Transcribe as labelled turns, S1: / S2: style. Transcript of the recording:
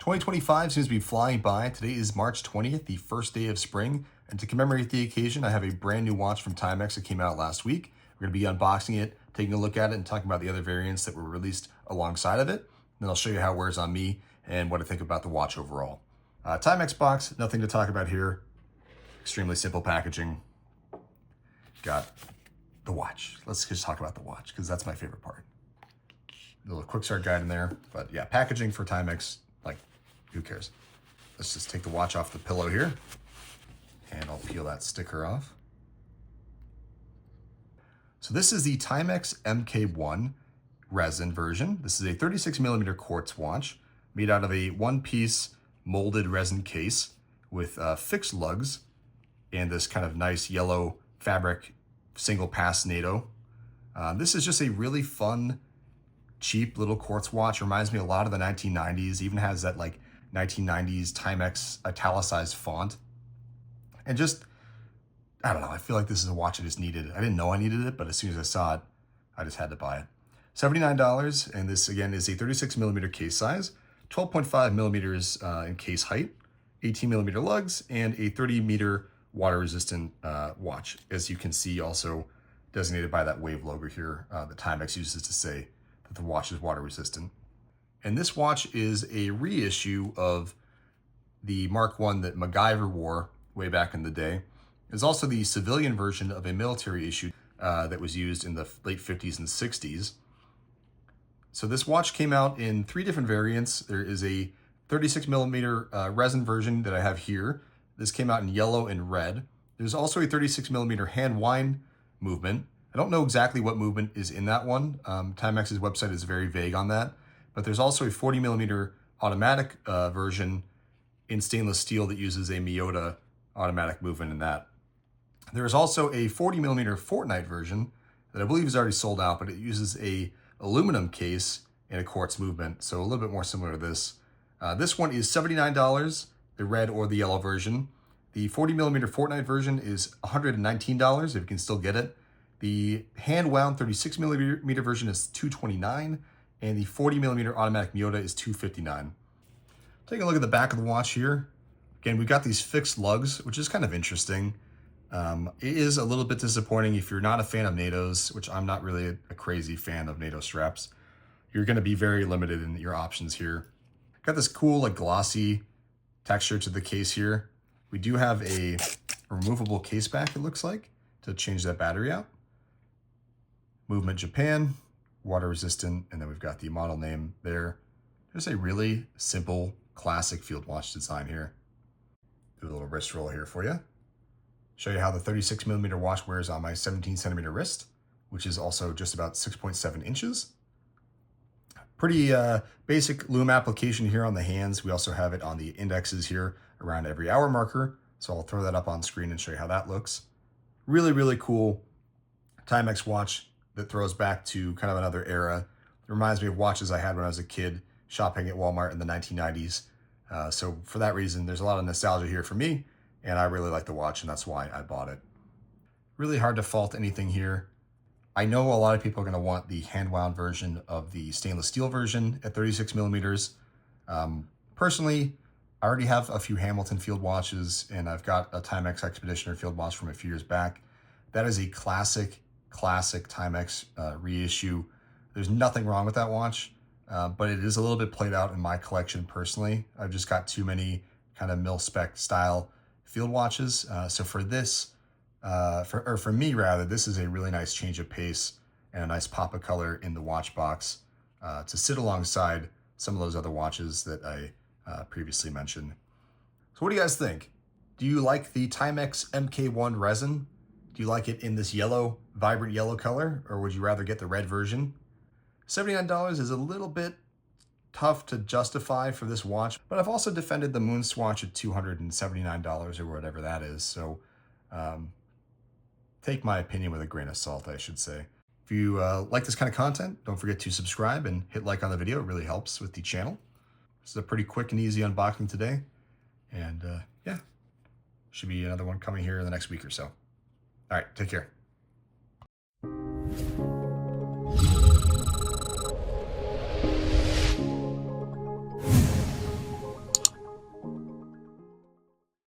S1: 2025 seems to be flying by. Today is March 20th, the first day of spring. And to commemorate the occasion, I have a brand new watch from Timex that came out last week. We're going to be unboxing it, taking a look at it, and talking about the other variants that were released alongside of it. Then I'll show you how it wears on me and what I think about the watch overall. Timex box, nothing to talk about here. Extremely simple packaging. Got the watch. Let's just talk about the watch because that's my favorite part. A little quick start guide in there. But yeah, packaging for Timex, like, who cares? Let's just take the watch off the pillow here and I'll peel that sticker off. So this is the Timex MK1 Resin version. This is a 36mm quartz watch made out of a one-piece molded resin case with fixed lugs and this kind of nice yellow fabric single pass NATO. This is just a really fun, cheap little quartz watch. Reminds me a lot of the 1990s, even has that like 1990s Timex italicized font. And just, I don't know, I feel like this is a watch I just needed. I didn't know I needed it, but as soon as I saw it, I just had to buy it. $79, and this again is a 36mm case size, 12.5mm in case height, 18mm lugs, and a 30-meter water-resistant watch, as you can see, also designated by that wave logo here that Timex uses to say that the watch is water-resistant. And this watch is a reissue of the Mark I that MacGyver wore way back in the day. It's also the civilian version of a military issue that was used in the late 50s and 60s. So this watch came out in 3 different variants. There is a 36mm resin version that I have here. This came out in yellow and red. There's also a 36mm hand wind movement. I don't know exactly what movement is in that one. Timex's website is very vague on that. But there's also a 40mm automatic version in stainless steel that uses a miyota automatic movement in that. There is also a 40mm Fortnite version that I believe is already sold out, but it uses a aluminum case and a quartz movement, so a little bit more similar to this. This one is $79, the red or the yellow version. The 40mm Fortnite version is $119 if you can still get it. The hand-wound 36mm version is $229, and the 40mm automatic miyota is $259. Taking a look at the back of the watch here. Again, we've got these fixed lugs, which is kind of interesting. It is a little bit disappointing if you're not a fan of NATOs, which I'm not really a crazy fan of NATO straps. You're going to be very limited in your options here. Got this cool, like, glossy texture to the case here. We do have a removable case back, it looks like, to change that battery out. Movement Japan, water resistant, and then we've got the model name there. There's a really simple, classic field watch design here. Do a little wrist roll here for you. Show you how the 36mm watch wears on my 17cm wrist, which is also just about 6.7 inches. Pretty basic Lume application here on the hands. We also have it on the indexes here around every hour marker. So I'll throw that up on screen and show you how that looks. Really, really cool Timex watch that throws back to kind of another era. It reminds me of watches I had when I was a kid shopping at Walmart in the 1990s. So for that reason, there's a lot of nostalgia here for me, and I really like the watch, and that's why I bought it. Really hard to fault anything here. I know a lot of people are going to want the hand-wound version of the stainless steel version at 36mm. Personally, I already have a few Hamilton field watches, and I've got a Timex Expeditioner field watch from a few years back. That is a classic Timex reissue. There's nothing wrong with that watch, but it is a little bit played out in my collection personally. I've just got too many kind of mil-spec style field watches. So for this, for me rather, this is a really nice change of pace and a nice pop of color in the watch box to sit alongside some of those other watches that I previously mentioned. So what do you guys think? Do you like the Timex MK1 Resin? Do you like it in this yellow, vibrant yellow color, or would you rather get the red version? $79 is a little bit tough to justify for this watch, but I've also defended the Moon Swatch at $279 or whatever that is. So take my opinion with a grain of salt, I should say. If you like this kind of content, don't forget to subscribe and hit like on the video. It really helps with the channel. This is a pretty quick and easy unboxing today. And yeah, should be another one coming here in the next week or so. All right, take care.